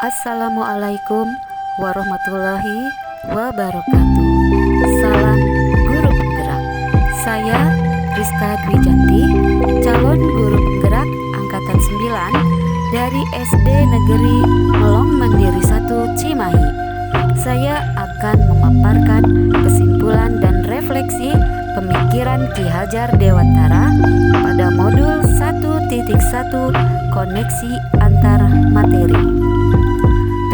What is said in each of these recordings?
Assalamualaikum warahmatullahi wabarakatuh. Salam guru penggerak. Saya Rizka Dwijanti, calon guru penggerak angkatan 9 dari SD Negeri Melong Mandiri 1 Cimahi. Saya akan memaparkan kesimpulan dan refleksi pemikiran Ki Hajar Dewantara pada modul 1.1 koneksi antar materi.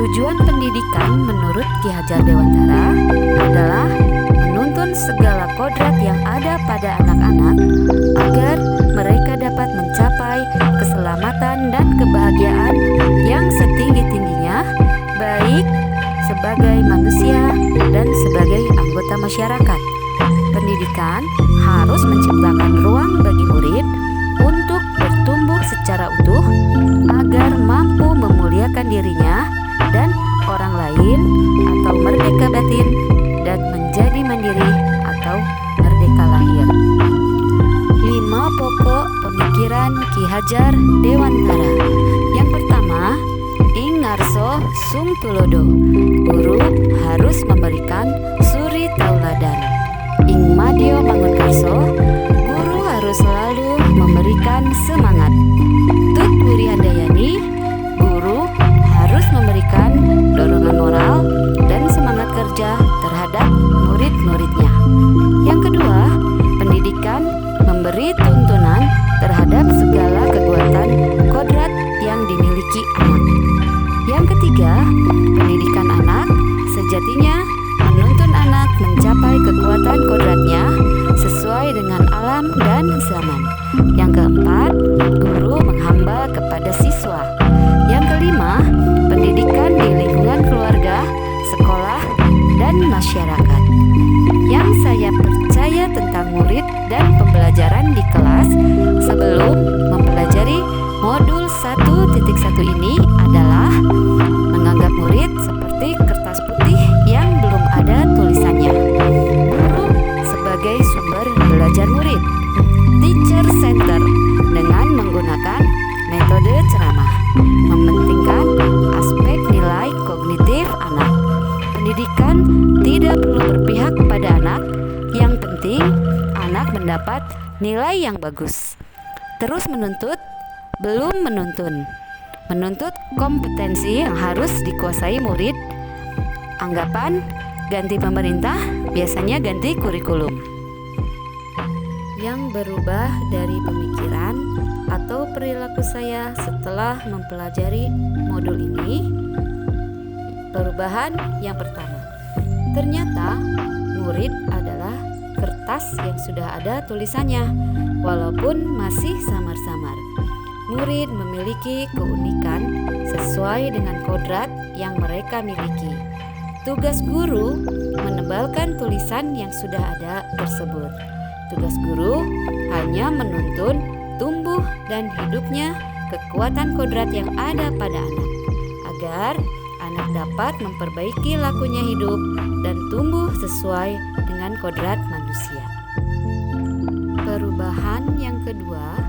Tujuan pendidikan menurut Ki Hajar Dewantara adalah menuntun segala kodrat yang ada pada anak-anak agar mereka dapat mencapai keselamatan dan kebahagiaan yang setinggi-tingginya, baik sebagai manusia dan sebagai anggota masyarakat. Pendidikan harus menciptakan ruang bagi murid untuk bertumbuh secara utuh agar mampu memuliakan dirinya dan orang lain atau merdeka batin dan menjadi mandiri atau merdeka lahir. 5 pokok pemikiran Ki Hajar Dewantara. Yang pertama, ing ngarso sung tulodo. Guru harus memberikan suri tauladan. Ing madya mangunkarso, guru harus selalu memberikan semangat. Tut Wuri Handayani, guru harus memberikan dorongan moral dan semangat kerja terhadap murid-muridnya. Yang kedua, pendidikan memberi tuntunan terhadap segala kekuatan kodrat yang dimiliki anak. Yang ketiga, pendidikan anak sejatinya menuntun anak mencapai kekuatan kodratnya sesuai dengan alam dan zaman. Yang keempat, guru menghamba kepada siswa. Yang kelima, pendidikan di lingkungan keluarga, sekolah, dan masyarakat. Yang saya percaya tentang murid dan pembelajaran di kelas sebelum mempelajari modul 1.1 ini adalah menganggap murid seperti kertas putih yang belum ada tulisannya. Guru sebagai sumber belajar murid. Teacher center dengan menggunakan metode ceramah, mementingkan aspek nilai kognitif anak. Pendidikan tidak perlu berpihak pada anak, yang penting anak mendapat nilai yang bagus. Terus menuntut, belum menuntun. Menuntut kompetensi yang harus dikuasai murid. Anggapan ganti pemerintah biasanya ganti kurikulum. Yang berubah dari pemikiran atau perilaku saya setelah mempelajari modul ini. Perubahan yang pertama, ternyata murid adalah kertas yang sudah ada tulisannya, walaupun masih samar-samar. Murid memiliki keunikan sesuai dengan kodrat yang mereka miliki. Tugas guru menebalkan tulisan yang sudah ada tersebut. Tugas guru hanya menuntun tumbuh dan hidupnya kekuatan kodrat yang ada pada anak, agar anak dapat memperbaiki lakunya hidup dan tumbuh sesuai dengan kodrat manusia. Perubahan yang kedua,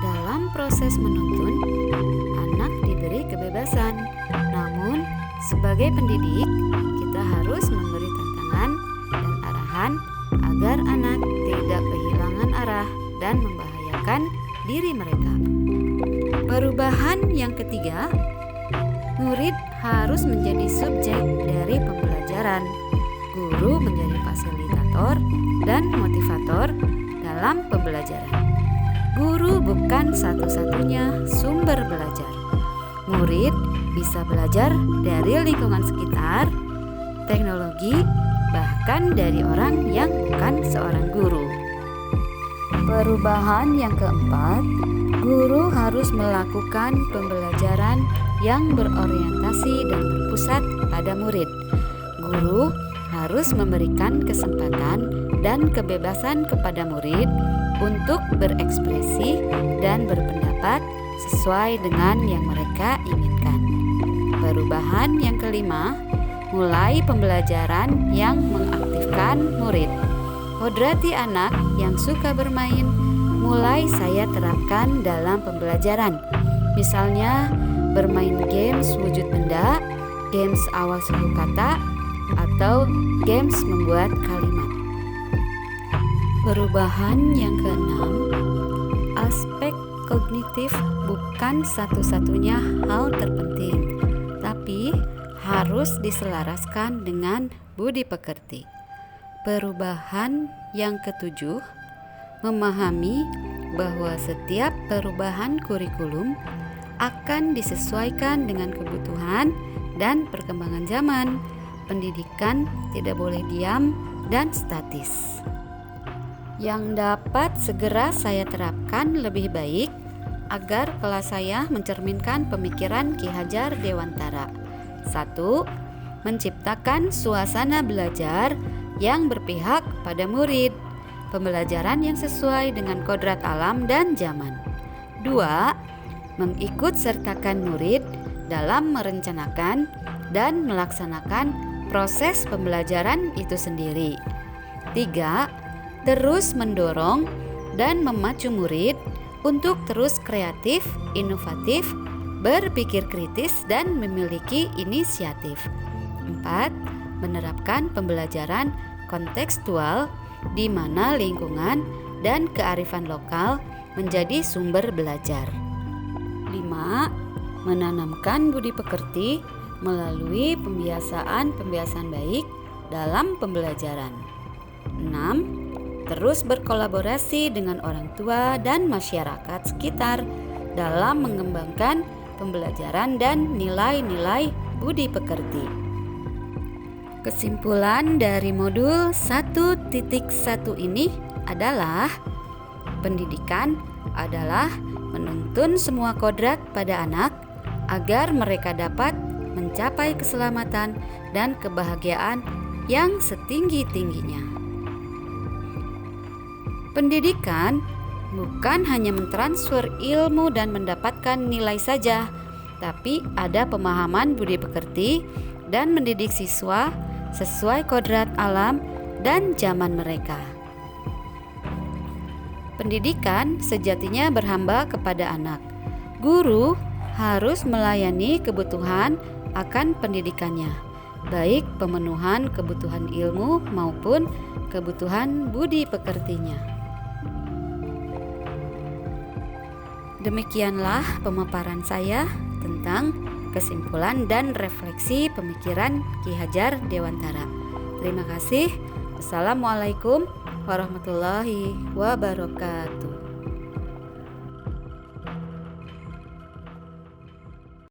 dalam proses menuntun, anak diberi kebebasan. Namun, sebagai pendidik, kita harus memberi tantangan dan arahan agar anak tidak kehilangan arah dan membahayakan diri mereka. Perubahan yang ketiga, murid harus menjadi subjek dari pembelajaran. Guru menjadi fasilitator dan motivator dalam pembelajaran. Guru bukan satu-satunya sumber belajar. Murid bisa belajar dari lingkungan sekitar, teknologi, bahkan dari orang yang bukan seorang guru. Perubahan yang keempat, guru harus melakukan pembelajaran yang berorientasi dan berpusat pada murid. Guru harus memberikan kesempatan dan kebebasan kepada murid untuk berekspresi dan berpendapat sesuai dengan yang mereka inginkan. Perubahan yang kelima, mulai pembelajaran yang mengaktifkan murid. Kodrati anak yang suka bermain mulai saya terapkan dalam pembelajaran. Misalnya bermain games wujud benda, games awal suku kata, atau games membuat kalimat. Perubahan yang keenam, aspek kognitif bukan satu-satunya hal terpenting, tapi harus diselaraskan dengan budi pekerti. Perubahan yang ketujuh, memahami bahwa setiap perubahan kurikulum akan disesuaikan dengan kebutuhan dan perkembangan zaman. Pendidikan tidak boleh diam dan statis. Yang dapat segera saya terapkan lebih baik agar kelas saya mencerminkan pemikiran Ki Hajar Dewantara. 1. Menciptakan suasana belajar yang berpihak pada murid, pembelajaran yang sesuai dengan kodrat alam dan zaman. 2. Mengikut sertakan murid dalam merencanakan dan melaksanakan proses pembelajaran itu sendiri. 3. Terus mendorong dan memacu murid untuk terus kreatif, inovatif, berpikir kritis, dan memiliki inisiatif. 4. Menerapkan pembelajaran kontekstual di mana lingkungan dan kearifan lokal menjadi sumber belajar. 5. Menanamkan budi pekerti melalui pembiasaan baik dalam pembelajaran. 6. Terus berkolaborasi dengan orang tua dan masyarakat sekitar dalam mengembangkan pembelajaran dan nilai-nilai budi pekerti. Kesimpulan dari modul 1.1 ini adalah pendidikan adalah menuntun semua kodrat pada anak agar mereka dapat mencapai keselamatan dan kebahagiaan yang setinggi-tingginya. Pendidikan bukan hanya mentransfer ilmu dan mendapatkan nilai saja, tapi ada pemahaman budi pekerti dan mendidik siswa sesuai kodrat alam dan zaman mereka. Pendidikan sejatinya berhamba kepada anak. Guru harus melayani kebutuhan akan pendidikannya, baik pemenuhan kebutuhan ilmu maupun kebutuhan budi pekertinya. Demikianlah pemaparan saya tentang kesimpulan dan refleksi pemikiran Ki Hajar Dewantara. Terima kasih. Wassalamualaikum warahmatullahi wabarakatuh.